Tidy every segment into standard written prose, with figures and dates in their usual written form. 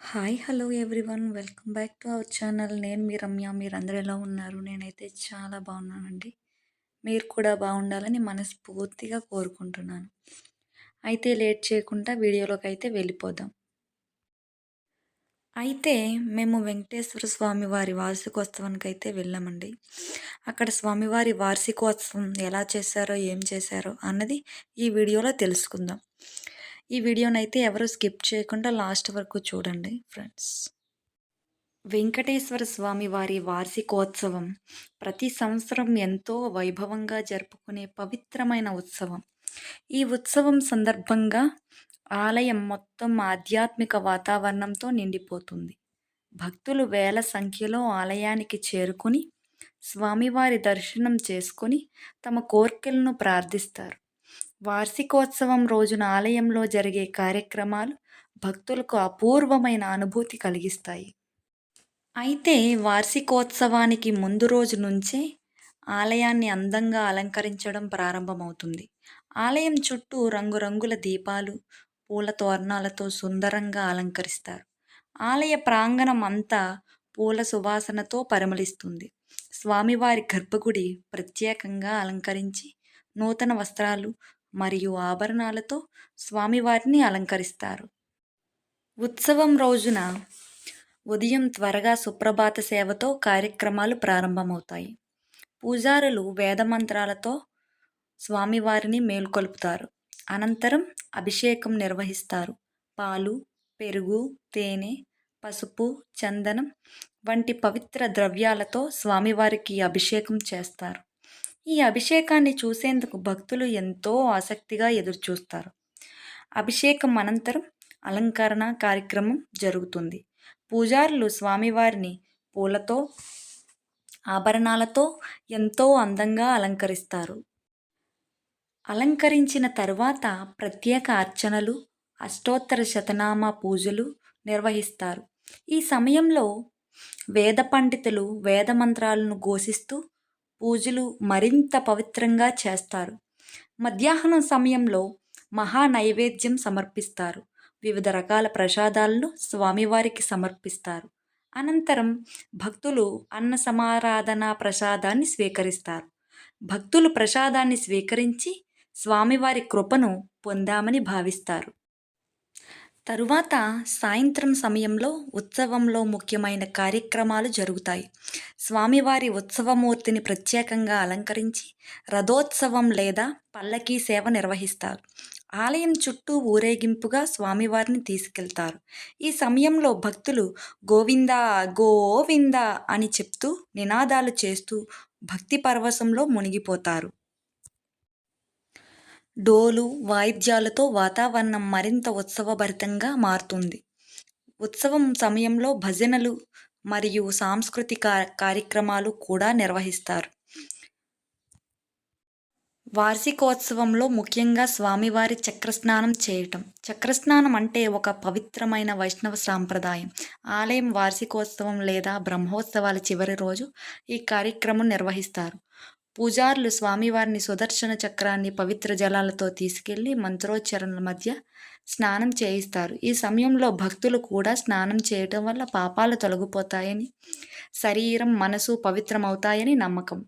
Hi hello everyone welcome back to our channel. నేను మీ రమ్య. మీరందరూ ఎలా ఉన్నారు? నేనైతే చాలా బాగున్నానండి. మీరు కూడా బాగుండాలని మనస్ఫూర్తిగా కోరుకుంటున్నాను. అయితే లేట్ చేయకుండా వీడియోలోకి అయితే వెళ్ళిపోదాం. అయితే మేము వెంకటేశ్వర స్వామి వారి వార్షికోత్సవానికి అయితే వెళ్ళామండి. అక్కడ స్వామివారి వార్షికోత్సవం ఎలా చేశారో ఏం చేశారో అన్నది ఈ వీడియోలో తెలుసుకుందాం. ఈ వీడియోనైతే ఎవరు స్కిప్ చేయకుండా లాస్ట్ వరకు చూడండి ఫ్రెండ్స్. వెంకటేశ్వర స్వామి వారి వార్షికోత్సవం ప్రతి సంవత్సరం ఎంతో వైభవంగా జరుపుకునే పవిత్రమైన ఉత్సవం. ఈ ఉత్సవం సందర్భంగా ఆలయం మొత్తం ఆధ్యాత్మిక వాతావరణంతో నిండిపోతుంది. భక్తులు వేల సంఖ్యలో ఆలయానికి చేరుకుని స్వామివారి దర్శనం చేసుకొని తమ కోర్కెలను ప్రార్థిస్తారు. వార్షికోత్సవం రోజున ఆలయంలో జరిగే కార్యక్రమాలు భక్తులకు అపూర్వమైన అనుభూతి కలిగిస్తాయి. అయితే వార్షికోత్సవానికి ముందు రోజు నుంచే ఆలయాన్ని అందంగా అలంకరించడం ప్రారంభమవుతుంది. ఆలయం చుట్టూ రంగురంగుల దీపాలు, పూల తోరణాలతో సుందరంగా అలంకరిస్తారు. ఆలయ ప్రాంగణం అంతా పూల సువాసనతో పరిమళిస్తుంది. స్వామివారి గర్భగుడి ప్రత్యేకంగా అలంకరించి నూతన వస్త్రాలు మరియు ఆభరణాలతో స్వామివారిని అలంకరిస్తారు. ఉత్సవం రోజున ఉదయం త్వరగా సుప్రభాత సేవతో కార్యక్రమాలు ప్రారంభమవుతాయి. పూజారులు వేదమంత్రాలతో స్వామివారిని మేల్కొల్పుతారు. అనంతరం అభిషేకం నిర్వహిస్తారు. పాలు, పెరుగు, తేనె, పసుపు, చందనం వంటి పవిత్ర ద్రవ్యాలతో స్వామివారికి అభిషేకం చేస్తారు. ఈ అభిషేకాన్ని చూసేందుకు భక్తులు ఎంతో ఆసక్తిగా ఎదురుచూస్తారు. అభిషేకం అనంతరం అలంకరణ కార్యక్రమం జరుగుతుంది. పూజారులు స్వామివారిని పూలతో, ఆభరణాలతో ఎంతో అందంగా అలంకరిస్తారు. అలంకరించిన తరువాత ప్రత్యేక అర్చనలు, అష్టోత్తర శతనామ పూజలు నిర్వహిస్తారు. ఈ సమయంలో వేద పండితులు వేద మంత్రాలను ఘోషిస్తూ పూజలు మరింత పవిత్రంగా చేస్తారు. మధ్యాహ్నం సమయంలో మహా నైవేద్యం సమర్పిస్తారు. వివిధ రకాల ప్రసాదాలను స్వామివారికి సమర్పిస్తారు. అనంతరం భక్తులు అన్న సమారాధన ప్రసాదాన్ని స్వీకరిస్తారు. భక్తులు ప్రసాదాన్ని స్వీకరించి స్వామివారి కృపను పొందామని భావిస్తారు. తరువాత సాయంత్రం సమయంలో ఉత్సవంలో ముఖ్యమైన కార్యక్రమాలు జరుగుతాయి. స్వామివారి ఉత్సవమూర్తిని ప్రత్యేకంగా అలంకరించి రథోత్సవం లేదా పల్లకీ సేవ నిర్వహిస్తారు. ఆలయం చుట్టూ ఊరేగింపుగా స్వామివారిని తీసుకెళ్తారు. ఈ సమయంలో భక్తులు గోవిందా గోవిందా అని చెప్తూ నినాదాలు చేస్తూ భక్తి పరవశంలో మునిగిపోతారు. డోలు, వాయిద్యాలతో వాతావరణం మరింత ఉత్సవభరితంగా మారుతుంది. ఉత్సవం సమయంలో భజనలు మరియు సాంస్కృతిక కార్యక్రమాలు కూడా నిర్వహిస్తారు. వార్షికోత్సవంలో ముఖ్యంగా స్వామివారి చక్రస్నానం చేయటం. చక్రస్నానం అంటే ఒక పవిత్రమైన వైష్ణవ సాంప్రదాయం. ఆలయం వార్షికోత్సవం లేదా బ్రహ్మోత్సవాల చివరి రోజు ఈ కార్యక్రమం నిర్వహిస్తారు. పూజారులు స్వామివారిని సుదర్శన చక్రాన్ని పవిత్ర జలాలతో తీసుకెళ్లి మంత్రోచ్చరణల మధ్య స్నానం చేయిస్తారు. ఈ సమయంలో భక్తులు కూడా స్నానం చేయటం వల్ల పాపాలు తొలగిపోతాయని, శరీరం, మనసు పవిత్రమవుతాయని నమ్మకం.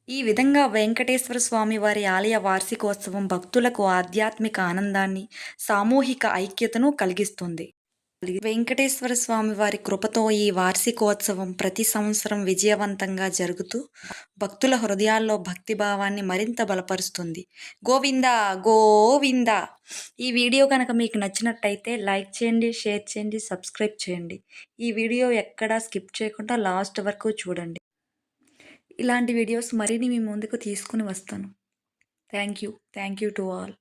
ఈ విధంగా వెంకటేశ్వర స్వామి వారి ఆలయ వార్షికోత్సవం భక్తులకు ఆధ్యాత్మిక ఆనందాన్ని, సామూహిక ఐక్యతను కలిగిస్తుంది. వెంకటేశ్వర స్వామి వారి కృపతో ఈ వార్షికోత్సవం ప్రతి సంవత్సరం విజయవంతంగా జరుగుతూ భక్తుల హృదయాల్లో భక్తిభావాన్ని మరింత బలపరుస్తుంది. గోవిందా గోవిందా. ఈ వీడియో కనుక మీకు నచ్చినట్టయితే లైక్ చేయండి, షేర్ చేయండి, సబ్స్క్రైబ్ చేయండి. ఈ వీడియో ఎక్కడా స్కిప్ చేయకుండా లాస్ట్ వరకు చూడండి. ఇలాంటి వీడియోస్ మరిన్ని మీ ముందుకు తీసుకుని వస్తాను. Thank you to all.